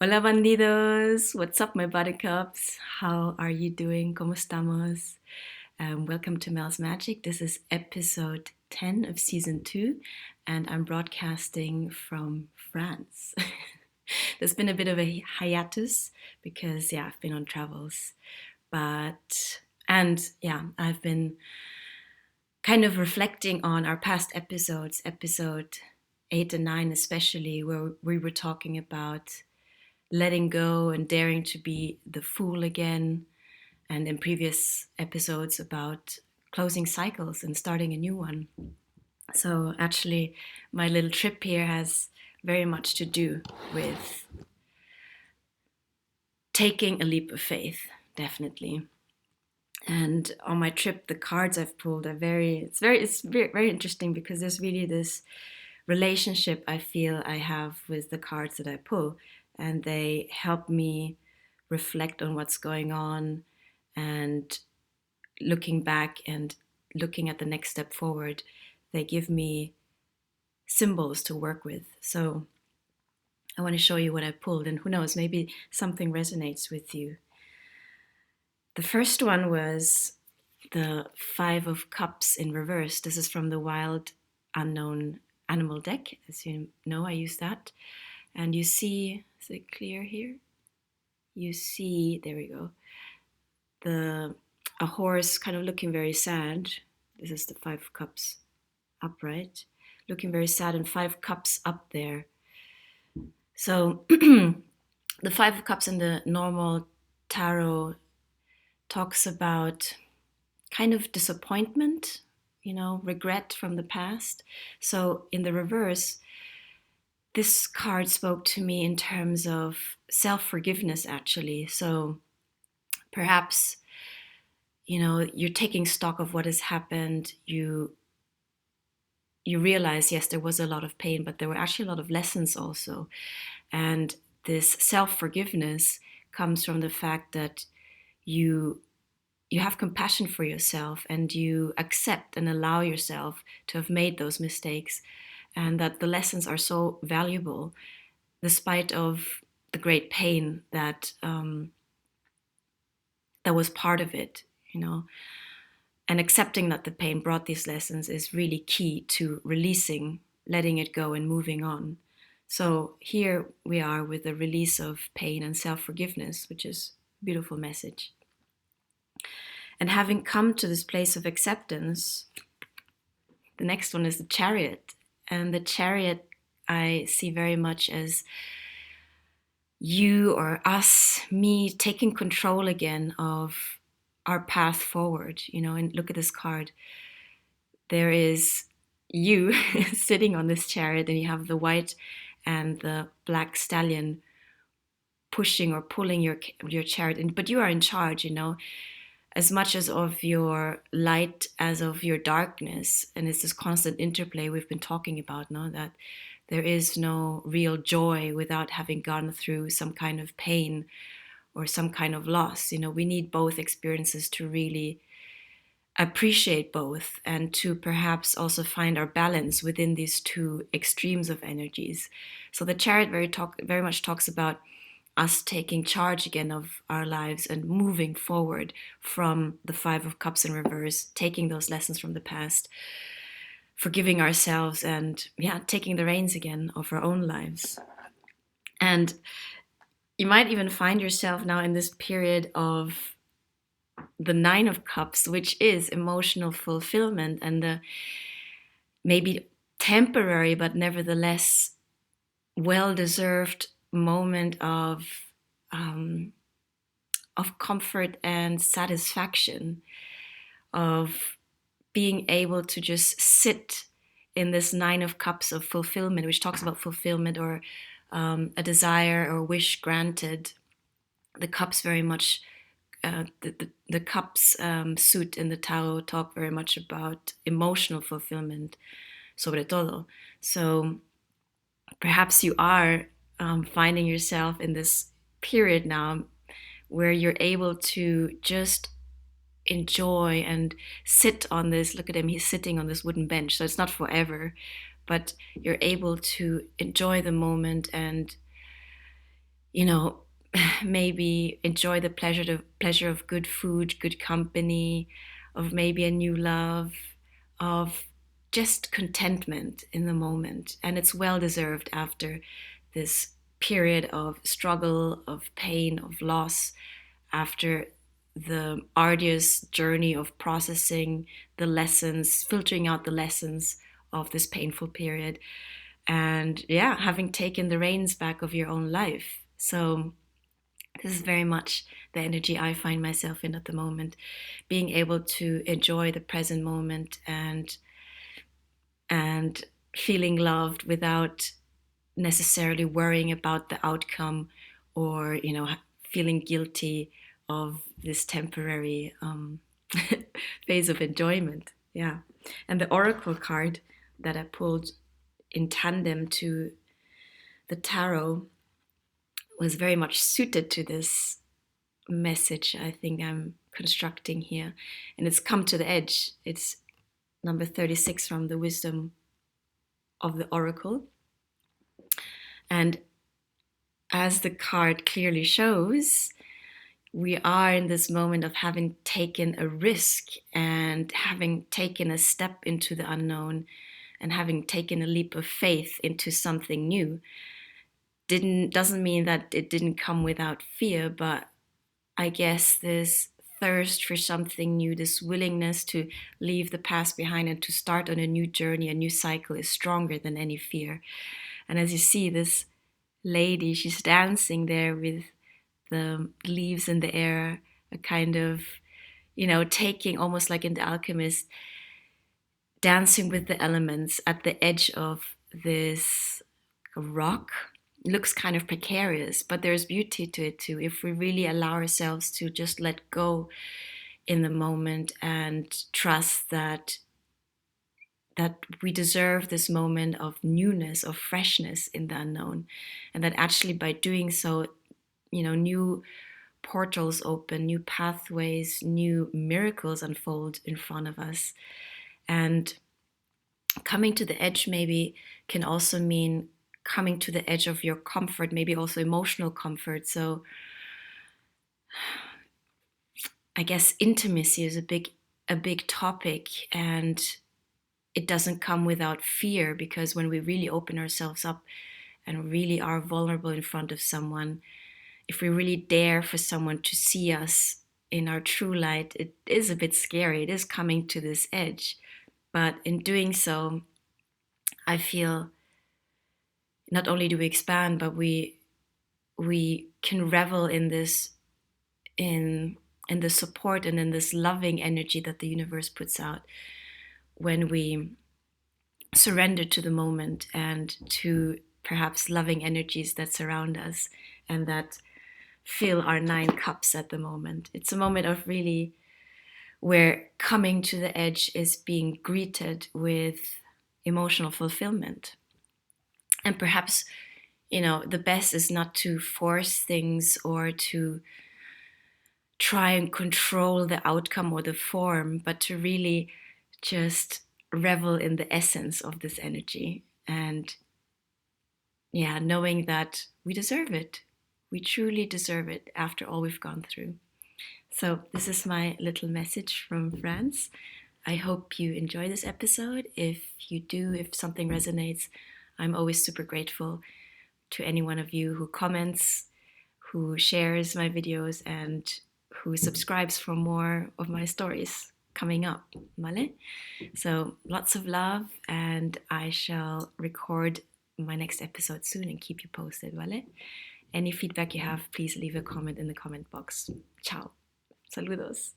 Hola bandidos! What's up, my buttercups? How are you doing? ¿Cómo estamos? Welcome to Mel's Magic. This is episode 10 of season 2, and I'm broadcasting from France. There's been a bit of a hiatus because, I've been on travels. I've been kind of reflecting on our past episodes, episode 8 and 9 especially, where we were talking about letting go and daring to be the fool again, and in previous episodes about closing cycles and starting a new one. So actually, my little trip here has very much to do with taking a leap of faith, definitely. And on my trip, the cards I've pulled are very interesting because there's really this relationship I feel I have with the cards that I pull, and they help me reflect on what's going on and looking back and looking at the next step forward. They give me symbols to work with. So I want to show you what I pulled, and who knows, maybe something resonates with you. The first one was the Five of Cups in reverse. This is from the Wild Unknown Animal deck. As you know, I use that. And you see, is it clear here? You see, there we go, a horse kind of looking very sad. This is the Five of Cups upright, looking very sad, and Five Cups up there. So the Five of Cups in the normal tarot talks about kind of disappointment, regret from the past. So in the reverse, this card spoke to me in terms of self-forgiveness, actually. So perhaps, you're taking stock of what has happened. You realize, yes, there was a lot of pain, but there were actually a lot of lessons also. And this self-forgiveness comes from the fact that you have compassion for yourself, and you accept and allow yourself to have made those mistakes, and that the lessons are so valuable despite of the great pain that that was part of it, and accepting that the pain brought these lessons is really key to releasing, letting it go, and moving on. So here we are with the release of pain and self-forgiveness, which is a beautiful message. And having come to this place of acceptance, the next one is the Chariot. And the Chariot I see very much as you or us, me, taking control again of our path forward, and look at this card. There is you sitting on this chariot, and you have the white and the black stallion pushing or pulling your chariot, but you are in charge, as much as of your light as of your darkness. And it's this constant interplay we've been talking about, no? That there is no real joy without having gone through some kind of pain or some kind of loss. We need both experiences to really appreciate both, and to perhaps also find our balance within these two extremes of energies. So the Chariot very much talks about us taking charge again of our lives and moving forward from the Five of Cups in reverse, taking those lessons from the past, forgiving ourselves, and taking the reins again of our own lives. And you might even find yourself now in this period of the Nine of Cups, which is emotional fulfillment, and the maybe temporary but nevertheless well-deserved moment of comfort and satisfaction, of being able to just sit in this Nine of Cups of fulfillment, which talks about fulfillment or a desire or wish granted. The cups very much, the cups suit in the tarot talk very much about emotional fulfillment, sobre todo. So perhaps you are finding yourself in this period now where you're able to just enjoy and sit on this. Look at him, he's sitting on this wooden bench. So it's not forever, but you're able to enjoy the moment and you know, maybe enjoy the pleasure of good food, good company, of maybe a new love, of just contentment in the moment. And it's well deserved after this period of struggle, of pain, of loss, after the arduous journey of processing the lessons, filtering out the lessons of this painful period, and yeah, having taken the reins back of your own life. So this is very much the energy I find myself in at the moment, being able to enjoy the present moment and feeling loved without necessarily worrying about the outcome, or feeling guilty of this temporary phase of enjoyment. Yeah. And the oracle card that I pulled in tandem to the tarot was very much suited to this message I think I'm constructing here. And it's come to the edge. It's number 36 from the wisdom of the oracle. And as the card clearly shows, we are in this moment of having taken a risk and having taken a step into the unknown and having taken a leap of faith into something new. Doesn't mean that it didn't come without fear, but I guess this thirst for something new, this willingness to leave the past behind and to start on a new journey, a new cycle, is stronger than any fear. And as you see, this lady, she's dancing there with the leaves in the air, a kind of, taking, almost like in The Alchemist, dancing with the elements at the edge of this rock. It looks kind of precarious, but there's beauty to it too, if we really allow ourselves to just let go in the moment and trust that we deserve this moment of newness, of freshness in the unknown, and that actually by doing so, new portals open, new pathways, new miracles unfold in front of us. And coming to the edge maybe can also mean coming to the edge of your comfort, maybe also emotional comfort. So I guess intimacy is a big topic, and it doesn't come without fear, because when we really open ourselves up and really are vulnerable in front of someone, if we really dare for someone to see us in our true light, it is a bit scary. It is coming to this edge. But in doing so, I feel not only do we expand, but we can revel in this, in the support and in this loving energy that the universe puts out when we surrender to the moment and to perhaps loving energies that surround us and that fill our 9 cups at the moment. It's a moment of really where coming to the edge is being greeted with emotional fulfillment. And perhaps, the best is not to force things or to try and control the outcome or the form, but to really just revel in the essence of this energy. And yeah, knowing that we deserve it. We truly deserve it after all we've gone through. So, this is my little message from France. I hope you enjoy this episode. If you do, if something resonates, I'm always super grateful to any one of you who comments, who shares my videos, and who subscribes for more of my stories coming up. Vale? So, lots of love, and I shall record my next episode soon and keep you posted. Vale? Any feedback you have, please leave a comment in the comment box. Ciao. Saludos.